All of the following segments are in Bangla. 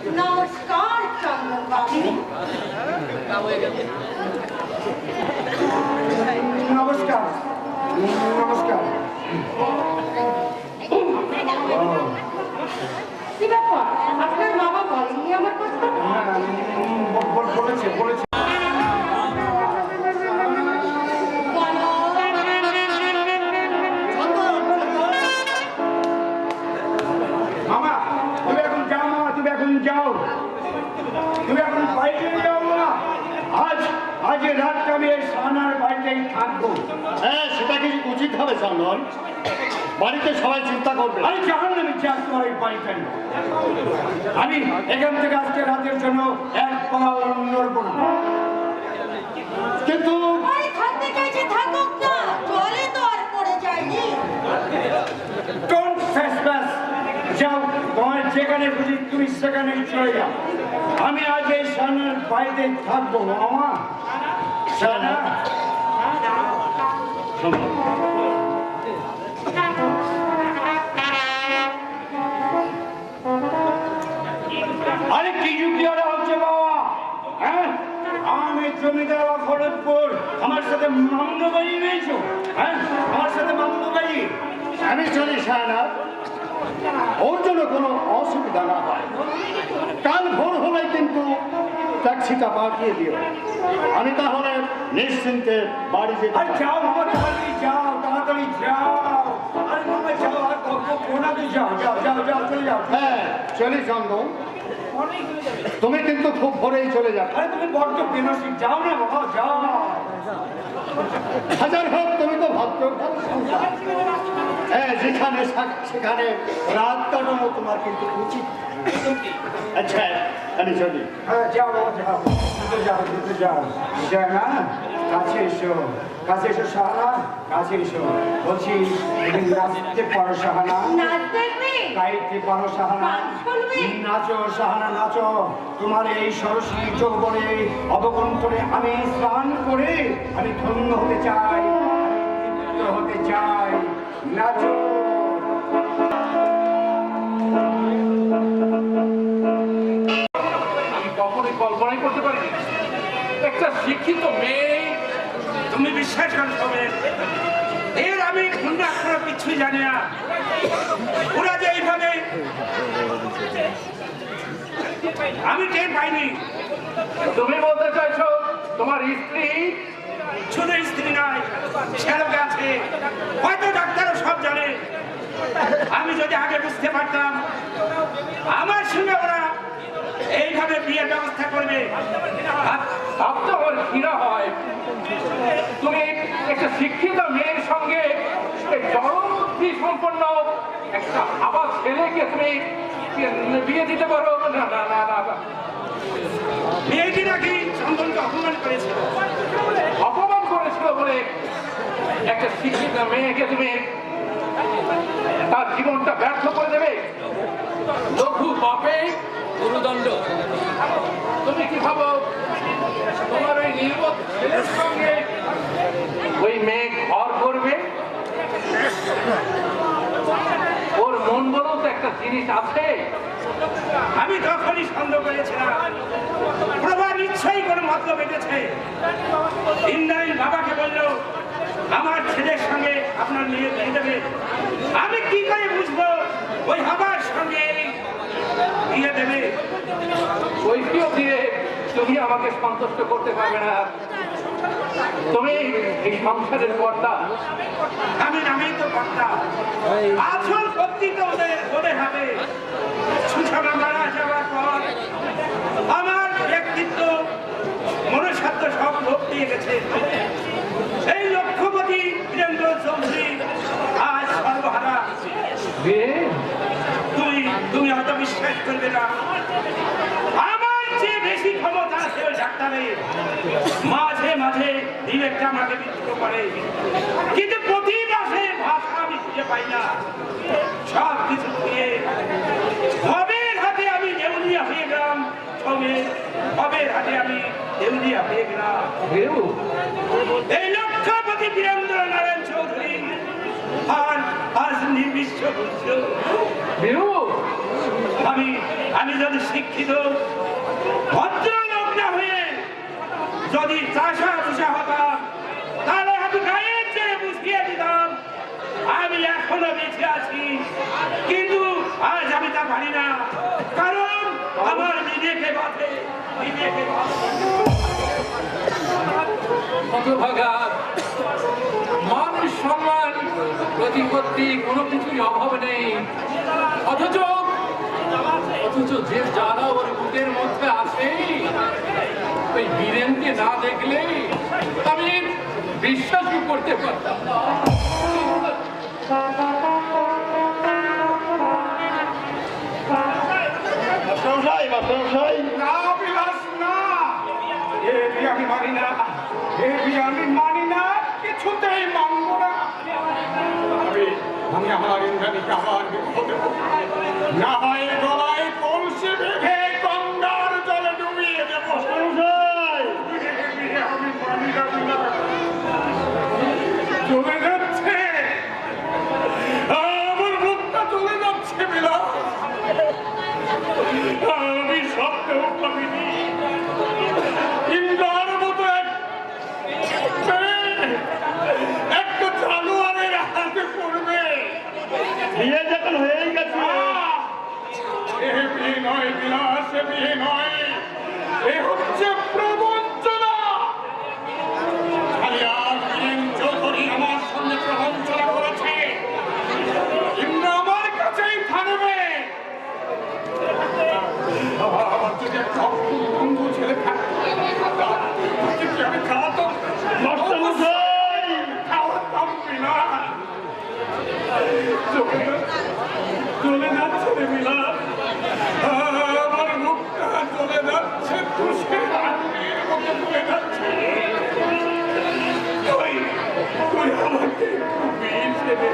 নমস্কার চন্দন বাবু। নমস্কার নমস্কার। কি ব্যাপার, আপনার বাবা বলেননি আমার কথা? বলেছে বলেছে। মামা তুমি এখন যাও, মামা তুমি এখন যাও, তুমি এখন বাইরে যাও না। আজ রাতটা আমি এই সানার বাড়িতেই থাকবো। হ্যাঁ, সেটা কি উচিত হবে চন্দন? বাড়িতে সবাই চিন্তা করবে। আমি জাহান নামে চাষ তোমার এই বাড়িটা। আমি এখান থেকে আজকে রাতের জন্য এক পাও নড়বো না। কিন্তু থাকতে চাইছে থাকুক না, জলে তো আর পড়ে যায়নি। Don't trespass. যাও, তোমার যেখানে খুশি তুমি সেখানে চলে যাও। আমি আজ এই সানার বাড়িতে থাকবো। মামা সানা, আরে কি যুক্তি হচ্ছে বাবা? হ্যাঁ, আমি জমিদার খড়গপুর, আমার সাথে মামলাবাজি নিয়েছো? হ্যাঁ, আমার সাথে মামলাবাজি। আমি চলি সায়না, ওর জন্য কোনো অসুবিধা না হয়। কাল ভোর হলে কিন্তু ট্যাক্সিটা পাঠিয়ে দিও। আমি তাহলে নিশ্চিন্তে বাড়ি যেতে আরে যাও বাবা, তাড়াতাড়ি যাও, তাড়াতাড়ি যাও। আরে বাবা যাও, আর কোনাতে যাও, যাও যাও যাও, চলে যাও। হ্যাঁ, চলি চন্দন, তুমি কিন্তু খুব ভোরেই চলে যাবে। আরে তুমি বড্ড বেনসি, যাও না বাবা, যাও। হাজার হোক তুমি তো ভদ্র। হ্যাঁ, যেখানে সেখানে রাত কাটানো তোমার কিন্তু উচিত। আচ্ছা, আমি চলি। হ্যাঁ যাও বাবা, যাও, দ্রুত যাও, দ্রুত যাও। যাও না, কাছে এসো, কাছে এসো সাহানা, কাছে এসো। বলছি তুমি নাচতে পারো সাহানা? নাচ দেখবে? গাইতে পারো সাহানা? গান শুনবে? নাচো সাহানা, নাচো। তোমার এই সরস্বতী যৌবনে অবগুণ্ঠনে আমি স্নান করে আমি ধন্য হতে চাই, আমি তৃপ্ত হতে চাই। নাচো। আমি কখনোই কল্পনাই করতে পারিনি একটা শিক্ষিত মেয়ে। তুমি বিশ্বাস করো তবে এর আমি গুন্ডা কোনো কিছুই জানি না। ওরা যে এইভাবে আমি টের পাইনি। তুমি বলতে চাইছো তোমার স্ত্রী? শুধু স্ত্রী নয়, ছেলেকে আছে, হয়তো ডাক্তারও সব জানে। আমি যদি আগে বুঝতে পারতাম আমার সঙ্গে ওরা এইভাবে বিয়ের ব্যবস্থা করবে। ভাবতে আমার ঘৃণা হয়, তুমি একটা শিক্ষিত মেয়ের সঙ্গে জড়বুদ্ধি সম্পন্ন একটা আবার ছেলেকে তুমি বিয়ে দিতে পারো? না না না না, মেয়েটি নাকি চন্দনকে অপমান করেছিল। অপমান করেছিল বলে একটা শিক্ষিত মেয়েকে তুমি তার জীবনটা ব্যর্থ করে দেবে? লঘু পাপে গুরুদণ্ড। তুমি কি ভাবো তোমার ওই নির্বোধ ছেলের সঙ্গে ওই মেয়ে ঘর করবে? ওর মন বলেও তো একটা জিনিস আছে। আমি তখনই সন্দেহ করেছিলাম প্রভা নিশ্চয়ই কোনো মতলব বেঁধেছে। ইন্দ্রাণীর বাবাকে বলল আমার ছেলের সঙ্গে আপনার মেয়ে দিয়ে দেবে। আমি কি করে বুঝবো ওই বাবার সঙ্গে বিয়ে দেবে? ওইটিও দিয়ে তুমি আমাকে সন্তুষ্ট করতে পারবে না। তুমি এই সংসারের কর্তা। আমি নামেই তো কর্তা, আসল শক্তি তো ওদের হাতে। সূচনা মারা যাওয়ার পর আমার ব্যক্তিত্ব মনুষ্যত্ব সব লোক দিয়ে গেছে। এই লক্ষ্যপতি বীরেন্দ্র চৌধুরী আজ সর্বহারা। তুমি হয়তো বিশ্বাস করবে না, আমার চেয়ে বেশি ক্ষমতা আছে ওই ডাক্তারের। মাঝে মাঝে ডিরেক্টর আমাকে বিদ্রোহ করে, কিন্তু প্রতি মাসে ভাষা আমি খুঁজে পাই না। সব কিছু দিয়ে হবের হাতে আমি দেউলিয়া হয়ে গেলাম। হবের হাতে আমি দেউলিয়া হয়ে গেলাম। এই লক্ষ্যপতি বীরেন্দ্র নারায়ণ চৌধুরী আর আজ নির্বিশ্ব আমি আমি যদি শিক্ষিত ভদ্রলোক না হয়ে যদি চাষা ভুষা হতাম, তাহলে আমি গায়ের চেয়ে বুঝিয়ে দিতাম আমি এখনো বেঁচে আছি। কিন্তু আজ আমি তা পারি না, কারণ আমার বিবেকে বাধে, বিবেকে বাধে। হতভাগা, মান সম্মান প্রতিপত্তি কোনো কিছুর অভাব নেই, অথচ যে যারা ওর বুকের মধ্যে আছে ওই বীরেনকে না দেখলে আমি বিশ্বাসই করতে পারতাম না। না বিলাস না, এ বিয়ে আমি মানি না, এ বিয়ে আমি মানি না, কিছুতেই মানব না। আমি আমার ইন্দ্রাণীকে আমার বিবাহ দেব, না হয় গলায় কলসি বেঁধে গঙ্গার জলে ডুবিয়ে দেব। এ বিয়ে আমি মানি না বিলাস। চলে যাচ্ছে আমার মুখটা, চলে যাচ্ছে বিলাস। আমি সবটাও ভাবিনি ইন্দ্রার মতো একটা জানোয়ারের হাতে পড়বে। বিয়ে যখন হয়েই গেছে, এ বিয়ে নয় বিলাস, এ বিয়ে নয়, এ হচ্ছে প্রবঞ্চনা। খালি চৌধুরী আমার সঙ্গে প্রবঞ্চনা করেছে, ইন্দ্র আমার কাছেই থাকবে। আমার যদি একটা বন্ধু ছেলে থাকতো, আমি খাওয়াতাম, খাওয়াতাম বিনা। চলে যাচ্ছে রে বিনা, আমার মুখটা চলে যাচ্ছে, তুষের আগুনের মতো চলে যাচ্ছে। তুই আমাকে বিষ এনে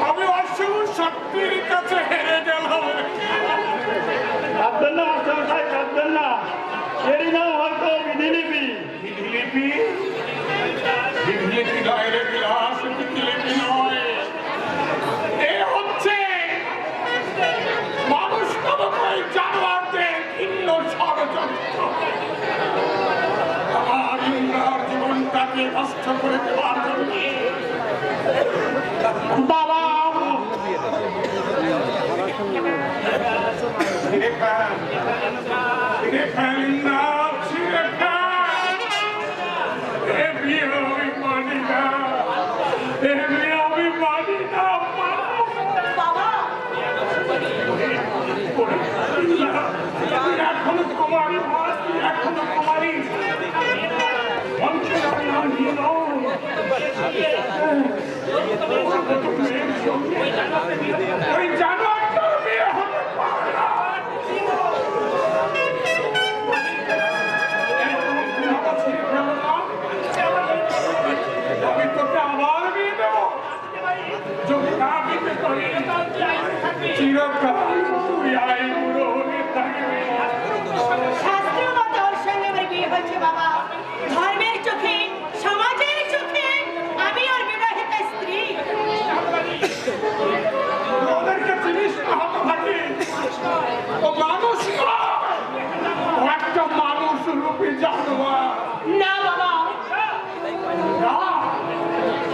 আমি অশুভ শক্তির কাছে হেরে গেলাম। কাঁদবেন না মাস্টারমশাই, কাঁদবেন না। এরই নাম হয়তো বিধিলিপি। বিধিলিপি? বিধিলিপি নয় রে বিলাস, বিধিলিপি নয়, এ হচ্ছে মানুষ নামক ওই জানোয়ারদের ভিন্ন ষড়যন্ত্র। আমার ইন্দ্রার জীবনটাকে নষ্ট করে দেওয়ার জন্য। বাবা বাবা, এখনো কুমারী, এখনো কুমারী, মঞ্চে নাম দিয়ে দাও। ওই জানোয়ারটার বিয়ে হতে পারে না। আমি তোকে আবার বিয়ে দেবো, যদি না দিতে পারি চিরকাল তুই আই বুড়ো হয়ে থাকবি। শাস্ত্র মতে ওর সঙ্গে আমার বিয়ে হয়েছে বাবা। ধর্মের চোখে, সমাজের চোখে আমি ওর বিবাহিত স্ত্রী। ওদেরকে চিনিস না হতভাগী, ও মানুষ নয়, ও একটা মানুষ রূপী জানোয়ার। না বাবা, না,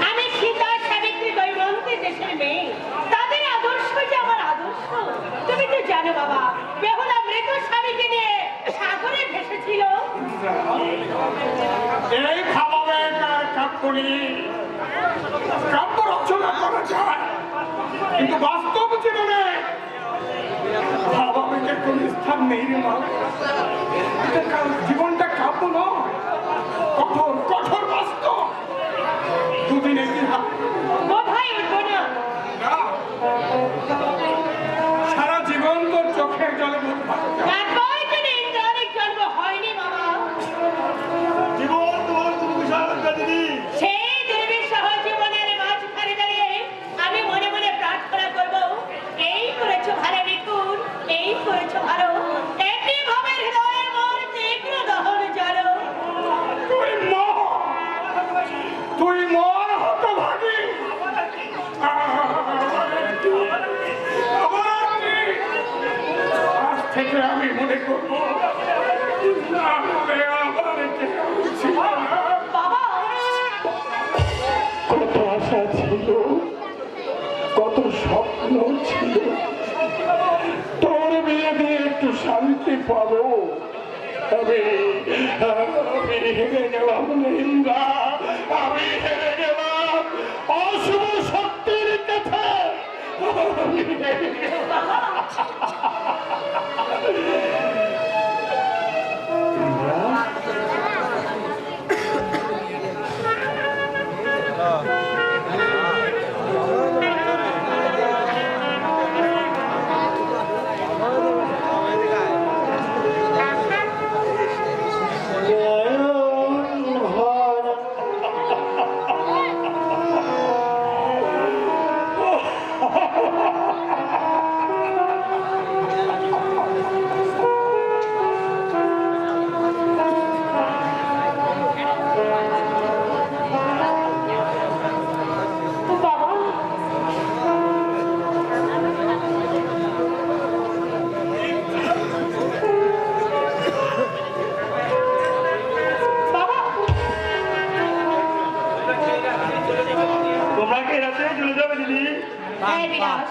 আমি সীতা, সাবিত্রী, দৈবন্তী দেশের মেয়ে। তাদের আদর্শ যে আমার আদর্শ। তুমি তো জানো বাবা, বেহুলা মৃত স্বামীকে নিয়ে সাগরে ভেসেছিল। এই ভাবে কাব্য রচনা করা যায়, কিন্তু বাস্তব জীবনে ভাবাবেগের কোন স্থান নেই রে মা। জীবনটা কাব্য নয়, কঠোর কঠোর বাস্তব। দুদিন ইতিহাস বোধহয় উঠবো না। সারা জীবন তোর চোখের জলে মুখ ভাসে। তারপর যদি ইন্দ্রাণীর জন্ম হয়নি বাবা, জীবন তোমার কোনো বিষয় হবে দিদি। সেই দুর্বিষহ জীবনের মাঝখানে দাঁড়িয়ে আমি মনে মনে প্রার্থনা করব, এই করেছো ভালো নিকুন, এই করেছো ভালো, একই ভাবে হৃদয়ের মোর তীব্র দহন জ্বালো। তুই মহা থেকে আমি মনে করবো না হলে আমার কেউ ছিল না। বাবা কত আশা ছিল, কত স্বপ্ন ছিল, তোর বিয়ে দিয়ে একটু শান্তি পাবো। আমি হেরে গেলাম নিন্দা, আমি হেরে গেলাম অশুভ শক্তির কাছে। আমি হেরে গেলাম। বাবা বাবা তোমরা কি রাতে চলে যাবে দিদি? এই বিলাস,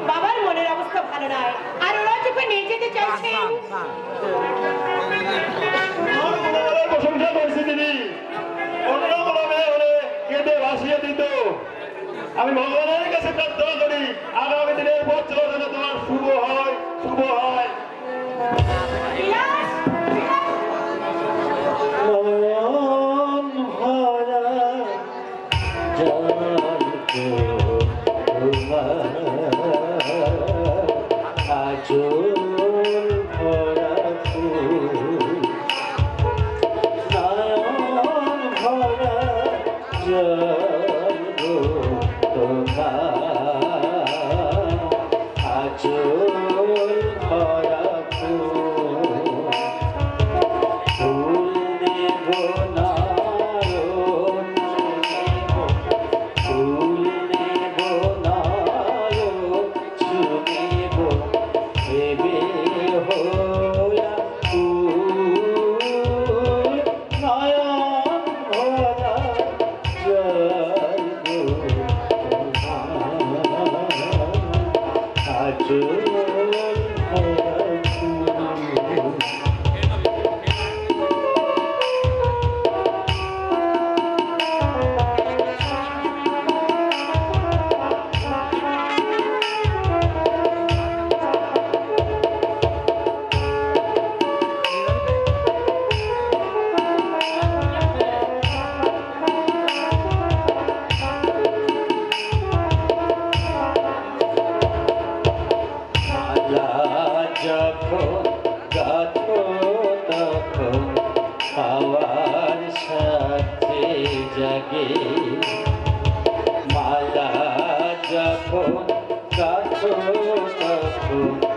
বাবার মনের অবস্থা ভালো নয় আর ওরা যখন নিয়ে যেতে চাইছেন প্রশংসা করছি দিদি, অন্য কোনো মেয়ে হলে কেঁদে ভাসিয়ে দিত। আমি ভগবানের কাছে প্রার্থনা করি আগামী দিনের বছর যেন তোমার শুভ হয়, শুভ হয়। বিলাস খাওয়ার সাথে জাগে মালা যখন কাছো তখন